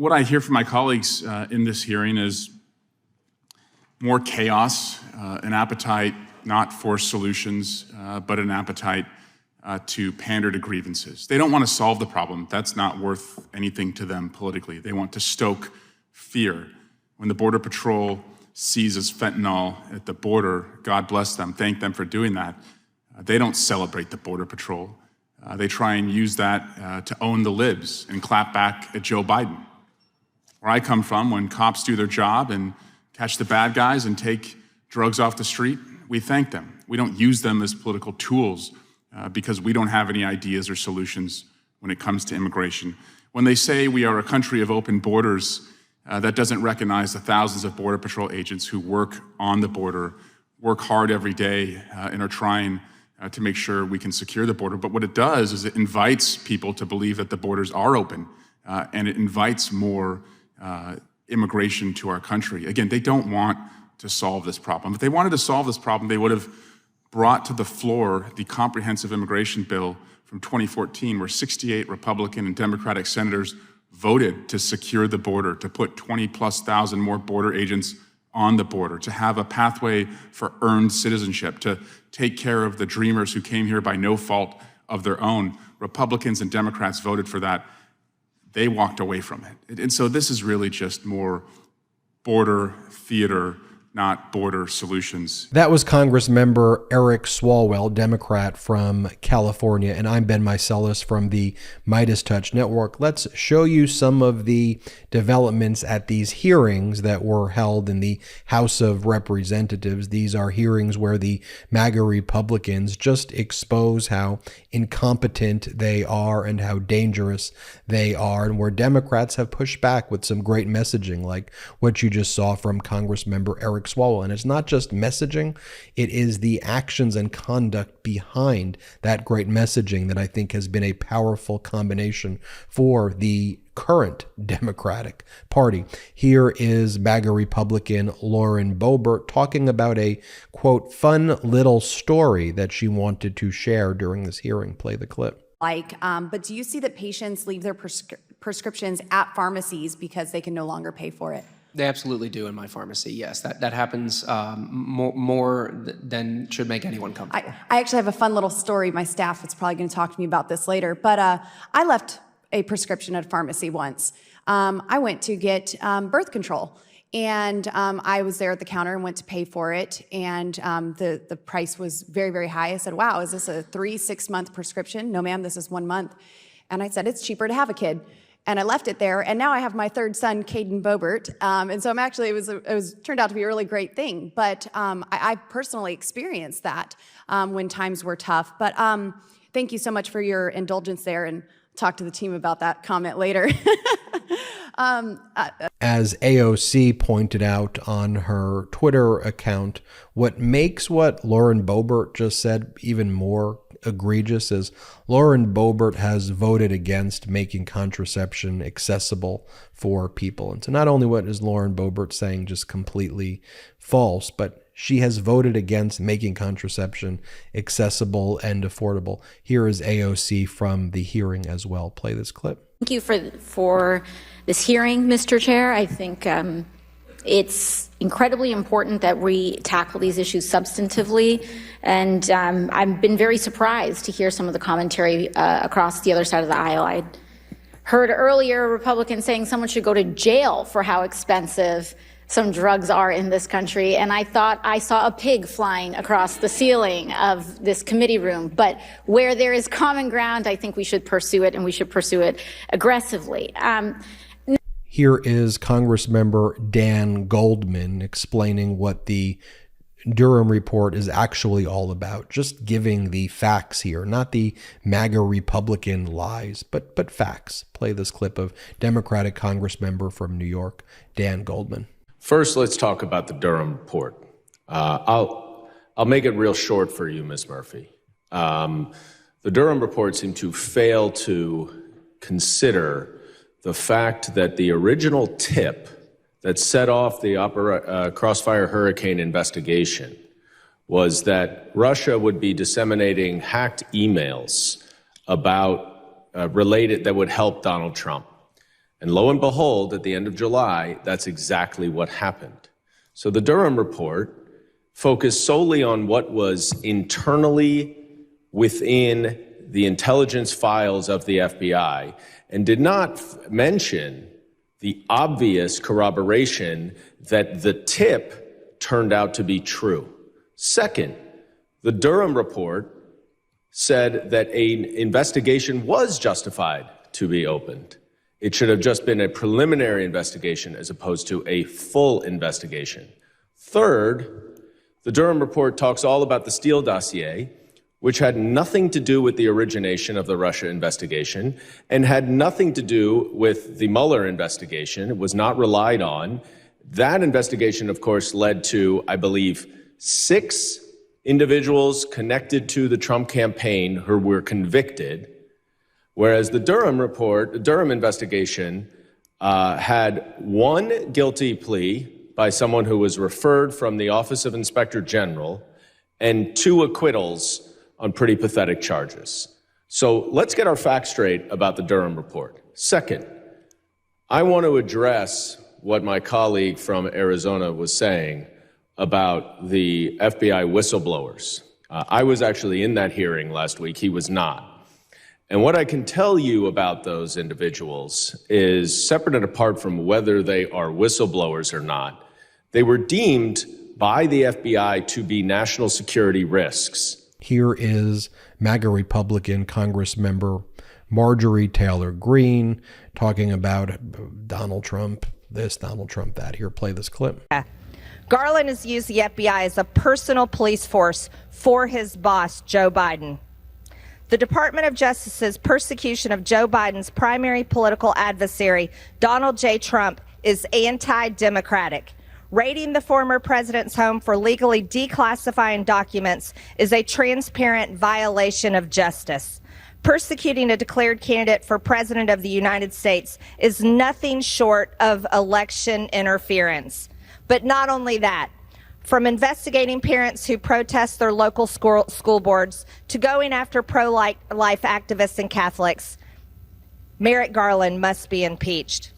what I hear from my colleagues in this hearing is more chaos, an appetite not for solutions, but an appetite to pander to grievances. They don't want to solve the problem. That's not worth anything to them politically. They want to stoke fear. When the Border Patrol seizes fentanyl at the border, God bless them, thank them for doing that. They don't celebrate the Border Patrol. They try and use that to own the libs and clap back at Joe Biden. Where I come from, when cops do their job and catch the bad guys and take drugs off the street, we thank them. We don't use them as political tools because we don't have any ideas or solutions when it comes to immigration. When they say we are a country of open borders, that doesn't recognize the thousands of Border Patrol agents who work on the border, work hard every day, and are trying to make sure we can secure the border. But what it does is it invites people to believe that the borders are open, and it invites more immigration to our country. Again, they don't want to solve this problem. If they wanted to solve this problem, they would have brought to the floor the comprehensive immigration bill from 2014, where 68 Republican and Democratic senators voted to secure the border, to put 20,000+ more border agents on the border, to have a pathway for earned citizenship, to take care of the dreamers who came here by no fault of their own. Republicans and Democrats voted for that. They walked away from it. And so this is really just more border theater, not border solutions. That was Congressmember Eric Swalwell, Democrat from California, and I'm Ben Meiselas from the MeidasTouch Network. Let's show you some of the developments at these hearings that were held in the House of Representatives. These are hearings where the MAGA Republicans just expose how incompetent they are and how dangerous they are, and where Democrats have pushed back with some great messaging, like what you just saw from Congressmember Eric Swalwell. And it's not just messaging, it is the actions and conduct behind that great messaging that I think has been a powerful combination for the current Democratic Party. Here is MAGA Republican Lauren Boebert talking about a, quote, fun little story that she wanted to share during this hearing. Play the clip. But do you see that patients leave their prescriptions at pharmacies because they can no longer pay for it? They absolutely do in my pharmacy, yes. That happens more than should make anyone comfortable. I actually have a fun little story. My staff is probably going to talk to me about this later, but I left a prescription at a pharmacy once. I went to get birth control, and I was there at the counter and went to pay for it, and the price was very, very high. I said, wow, is this a 3-6-month prescription? No, ma'am, this is 1 month. And I said, it's cheaper to have a kid. And I left it there, and now I have my third son, Caden Boebert, and so I'm actually, it turned out to be a really great thing. But I personally experienced that when times were tough. But thank you so much for your indulgence there, and talk to the team about that comment later. As AOC pointed out on her Twitter account, what makes what Lauren Boebert just said even more egregious is Lauren Boebert has voted against making contraception accessible for people. And so not only what is Lauren Boebert saying just completely false, but she has voted against making contraception accessible and affordable. Here is AOC from the hearing as well. Play this clip. Thank you for this hearing, Mr. Chair. I think it's incredibly important that we tackle these issues substantively, and I've been very surprised to hear some of the commentary across the other side of the aisle. I heard earlier Republicans saying someone should go to jail for how expensive some drugs are in this country, and I thought I saw a pig flying across the ceiling of this committee room. But where there is common ground, I think we should pursue it, and we should pursue it aggressively. Here is Congressmember Dan Goldman explaining what the Durham report is actually all about, just giving the facts here, not the MAGA Republican lies, but facts. Play this clip of Democratic Congressmember from New York, Dan Goldman. First, let's talk about the Durham report. I'll make it real short for you, Ms. Murphy. The Durham report seemed to fail to consider the fact that the original tip that set off the Crossfire Hurricane investigation was that Russia would be disseminating hacked emails about related that would help Donald Trump. And lo and behold, at the end of July, that's exactly what happened. So the Durham report focused solely on what was internally within the intelligence files of the FBI and did not mention the obvious corroboration that the tip turned out to be true. Second, the Durham report said that an investigation was justified to be opened. It should have just been a preliminary investigation as opposed to a full investigation. Third, the Durham report talks all about the Steele dossier, which had nothing to do with the origination of the Russia investigation and had nothing to do with the Mueller investigation. It was not relied on. That investigation, of course, led to, I believe, 6 individuals connected to the Trump campaign who were convicted, whereas the Durham report, the Durham investigation, had 1 guilty plea by someone who was referred from the Office of Inspector General and 2 acquittals on pretty pathetic charges. So let's get our facts straight about the Durham report. Second, I want to address what my colleague from Arizona was saying about the FBI whistleblowers. I was actually in that hearing last week. He was not. And what I can tell you about those individuals is, separate and apart from whether they are whistleblowers or not, they were deemed by the FBI to be national security risks. Here is MAGA Republican Congress member Marjorie Taylor Greene talking about Donald Trump this, Donald Trump that. Here, play this clip. Garland has used the FBI as a personal police force for his boss, Joe Biden. The Department of Justice's persecution of Joe Biden's primary political adversary, Donald J. Trump, is anti-democratic. Raiding the former president's home for legally declassifying documents is a transparent violation of justice. Persecuting a declared candidate for president of the United States is nothing short of election interference. But not only that, from investigating parents who protest their local school boards to going after pro-life activists and Catholics, Merrick Garland must be impeached.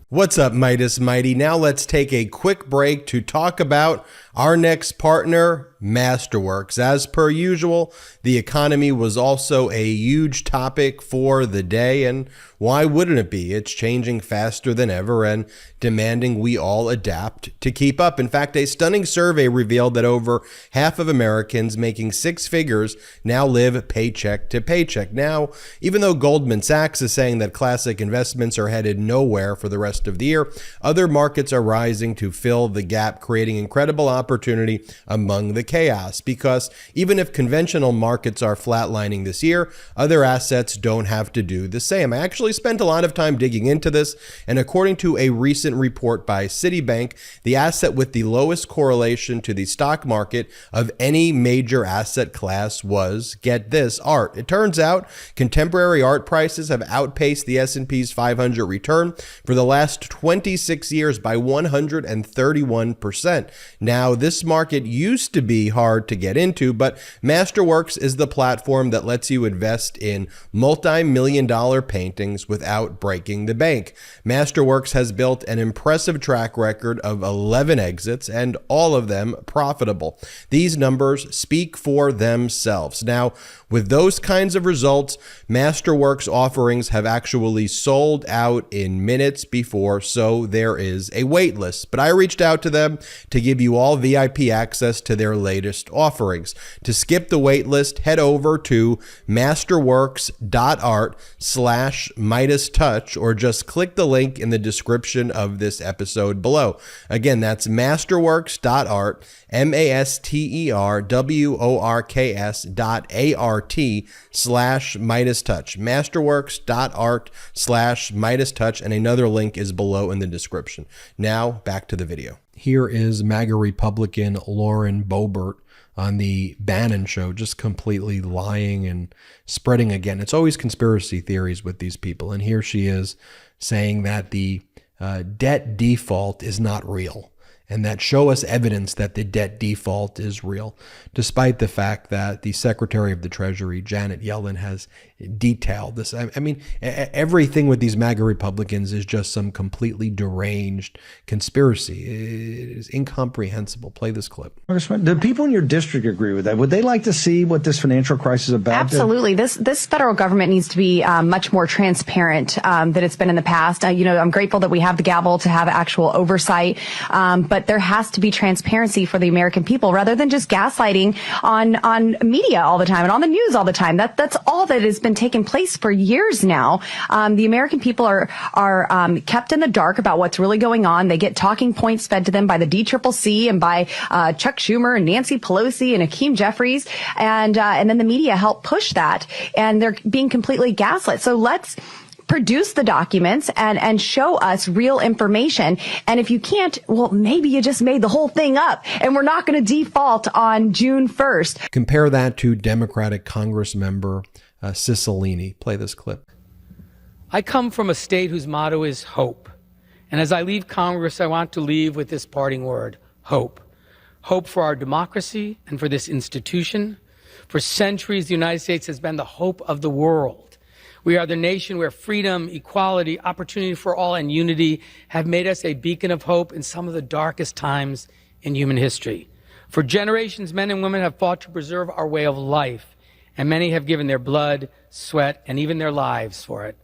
What's up, Midas Mighty? Now let's take a quick break to talk about our next partner, Masterworks. As per usual, the economy was also a huge topic for the day, and why wouldn't it be? It's changing faster than ever and demanding we all adapt to keep up. In fact, a stunning survey revealed that over half of Americans making 6 figures now live paycheck to paycheck. Now, even though Goldman Sachs is saying that classic investments are headed nowhere for the rest of the year, other markets are rising to fill the gap, creating incredible opportunity among the chaos. Because even if conventional markets are flatlining this year, other assets don't have to do the same. I actually spent a lot of time digging into this, and according to a recent report by Citibank, the asset with the lowest correlation to the stock market of any major asset class was, get this, art. It turns out contemporary art prices have outpaced the S&P's 500 return for the last 26 years by 131%. Now, this market used to be hard to get into, but Masterworks is the platform that lets you invest in multi-million-dollar paintings without breaking the bank. Masterworks has built an impressive track record of 11 exits, and all of them profitable. These numbers speak for themselves. Now, with those kinds of results, Masterworks offerings have actually sold out in minutes before, so there is a wait list. But I reached out to them to give you all VIP access to their latest offerings. To skip the wait list, head over to masterworks.art/MeidasTouch or just click the link in the description of this episode below. Again, that's masterworks.art, masterworks.art/MeidasTouch, masterworks.art/MeidasTouch, and another link is below in the description. Now, back to the video. Here is MAGA Republican Lauren Boebert on the Bannon show, just completely lying and spreading again. It's always conspiracy theories with these people. And here she is saying that the debt default is not real, and that show us evidence that the debt default is real, despite the fact that the Secretary of the Treasury, Janet Yellen, has detail this. I mean, everything with these MAGA Republicans is just some completely deranged conspiracy. It is incomprehensible. Play this clip. Do people in your district agree with that? Would they like to see what this financial crisis is about? Absolutely. This federal government needs to be much more transparent than it's been in the past. I'm grateful that we have the gavel to have actual oversight, but there has to be transparency for the American people rather than just gaslighting on media all the time and on the news all the time. That's all that has been taking place for years now. The American people are kept in the dark about what's really going on. They get talking points fed to them by the DCCC and by Chuck Schumer and Nancy Pelosi and Hakeem Jeffries, and then the media help push that, and they're being completely gaslit. So let's produce the documents and show us real information. And if you can't, well, maybe you just made the whole thing up and we're not going to default on June 1st. Compare that to Democratic Congress member Cicilline. Play this clip. I come from a state whose motto is hope. And as I leave Congress, I want to leave with this parting word, hope. Hope for our democracy and for this institution. For centuries, the United States has been the hope of the world. We are the nation where freedom, equality, opportunity for all, and unity have made us a beacon of hope in some of the darkest times in human history. For generations, men and women have fought to preserve our way of life, and many have given their blood, sweat, and even their lives for it.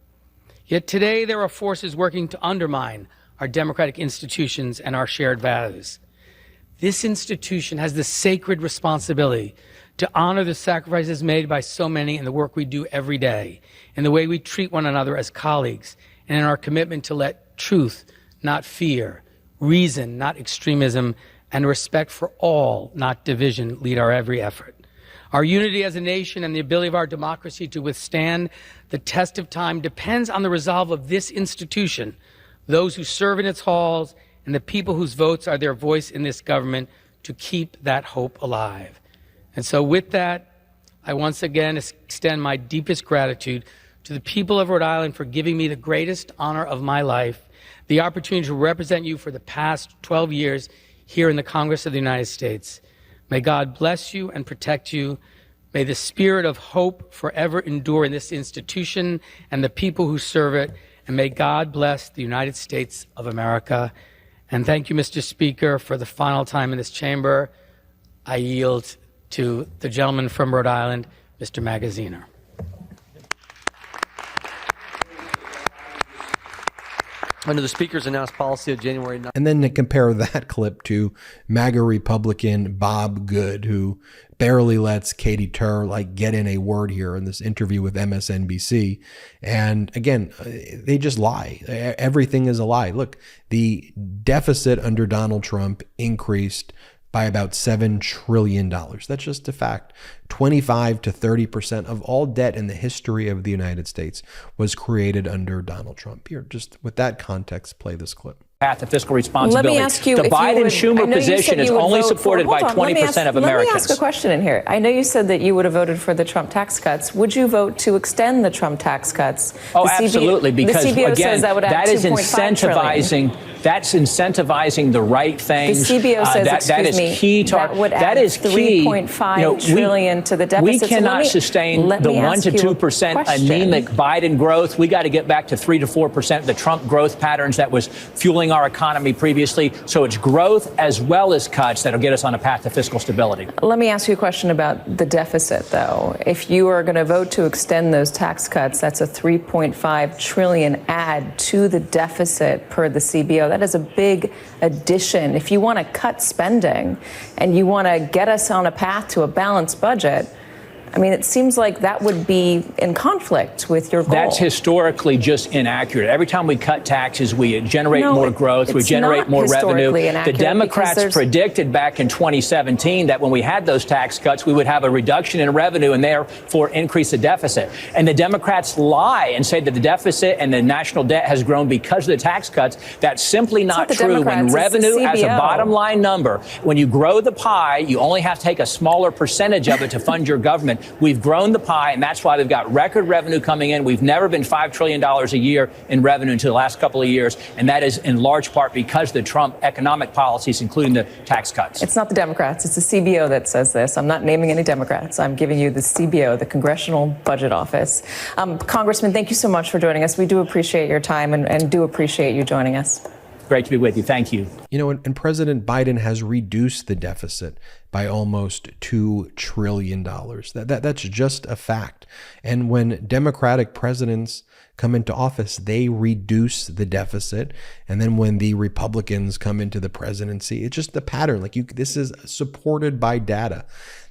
Yet today, there are forces working to undermine our democratic institutions and our shared values. This institution has the sacred responsibility to honor the sacrifices made by so many in the work we do every day, in the way we treat one another as colleagues, and in our commitment to let truth, not fear, reason, not extremism, and respect for all, not division, lead our every effort. Our unity as a nation and the ability of our democracy to withstand the test of time depends on the resolve of this institution, those who serve in its halls, and the people whose votes are their voice in this government to keep that hope alive. And so with that, I once again extend my deepest gratitude to the people of Rhode Island for giving me the greatest honor of my life, the opportunity to represent you for the past 12 years here in the Congress of the United States. May God bless you and protect you. May the spirit of hope forever endure in this institution and the people who serve it. And may God bless the United States of America. And thank you, Mr. Speaker, for the final time in this chamber. I yield to the gentleman from Rhode Island, Mr. Magaziner. Under the Speaker's announced policy of January 9th. And then to compare that clip to MAGA Republican Bob Good, who barely lets Katie Tur get in a word here in this interview with MSNBC. And again, they just lie. Everything is a lie. Look, the deficit under Donald Trump increased by about $7 trillion. That's just a fact. 25 to 30% of all debt in the history of the United States was created under Donald Trump. Here, just with that context, play this clip. Path to fiscal responsibility. Let me ask you, the Biden-Schumer position is only supported by 20% of Americans. Let me ask a question in here. I know you said that you would have voted for the Trump tax cuts. Would you vote to extend the Trump tax cuts? Oh, absolutely, because the CBO again, says that is incentivizing. That's incentivizing the right things. The CBO says, that is key to that would add $3.5 trillion to the deficit. We cannot sustain the 1 to 2% anemic Biden growth. We got to get back to 3 to 4%, the Trump growth patterns that was fueling our economy previously. So it's growth as well as cuts that'll get us on a path to fiscal stability. Let me ask you a question about the deficit, though. If you are going to vote to extend those tax cuts, that's a $3.5 trillion add to the deficit per the CBO. That is a big addition. If you want to cut spending and you want to get us on a path to a balanced budget, I mean, it seems like that would be in conflict with your goal. That's historically just inaccurate. Every time we cut taxes, we generate more growth, we generate more revenue. The Democrats predicted back in 2017 that when we had those tax cuts, we would have a reduction in revenue and therefore increase the deficit. And the Democrats lie and say that the deficit and the national debt has grown because of the tax cuts. That's simply not true. When revenue as a bottom line number, when you grow the pie, you only have to take a smaller percentage of it to fund your government. president. We've grown the pie, and that's why we've got record revenue coming in. We've never been $5 trillion a year in revenue until the last couple of years, and that is in large part because of the Trump economic policies, including the tax cuts. It's not the Democrats. It's the CBO that says this. I'm not naming any Democrats. I'm giving you the CBO, the Congressional Budget Office. Congressman, thank you so much for joining us. We do appreciate your time and do appreciate you joining us. Great to be with you. Thank you. You know, and President Biden has reduced the deficit by almost $2 trillion. That's just a fact. And when Democratic presidents come into office, they reduce the deficit. And then when the Republicans come into the presidency, it's just the pattern. Like this is supported by data.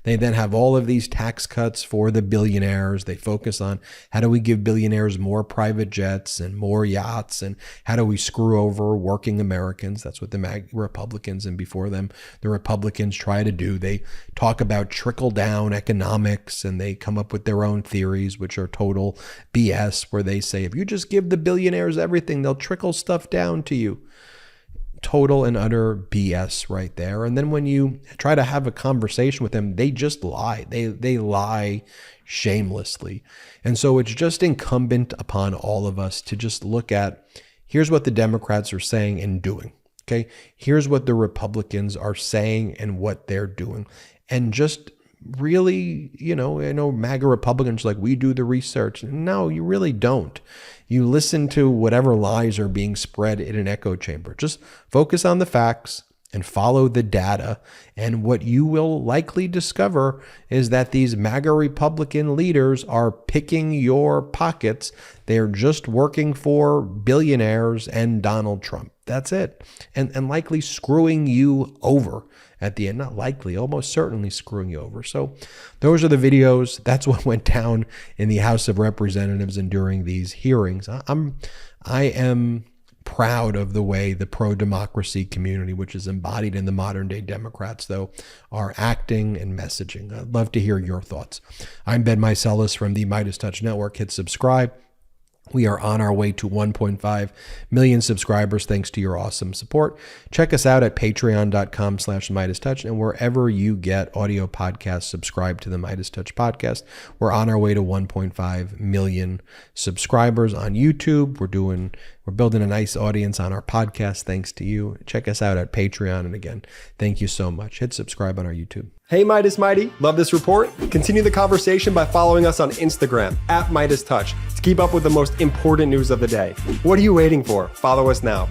They then have all of these tax cuts for the billionaires. They focus on how do we give billionaires more private jets and more yachts, and how do we screw over working Americans? That's what the Republicans and before them, the Republicans try to do. They talk about trickle-down economics, and they come up with their own theories, which are total BS, where they say, if you just give the billionaires everything, they'll trickle stuff down to you. Total and utter BS right there. And then when you try to have a conversation with them, they just lie. They lie shamelessly. And so it's just incumbent upon all of us to just look at, here's what the Democrats are saying and doing. Okay. Here's what the Republicans are saying and what they're doing. And just really, I know MAGA Republicans like, we do the research. No, you really don't. You listen to whatever lies are being spread in an echo chamber. Just focus on the facts and follow the data. And what you will likely discover is that these MAGA Republican leaders are picking your pockets. They're just working for billionaires and Donald Trump. That's it. And likely screwing you over at the end. Not likely, almost certainly screwing you over. So those are the videos. That's what went down in the House of Representatives and during these hearings. I am proud of the way the pro-democracy community, which is embodied in the modern day Democrats, though, are acting and messaging. I'd love to hear your thoughts. I'm Ben Meiselas from the MeidasTouch Network. Hit subscribe. We are on our way to 1.5 million subscribers thanks to your awesome support. Check us out at patreon.com/MeidasTouch, and wherever you get audio podcasts, subscribe to the MeidasTouch podcast. We're on our way to 1.5 million subscribers on YouTube. We're building a nice audience on our podcast thanks to you. Check us out at Patreon. And again, thank you so much. Hit subscribe on our YouTube. Hey Midas Mighty, love this report? Continue the conversation by following us on Instagram at MeidasTouch to keep up with the most important news of the day. What are you waiting for? Follow us now.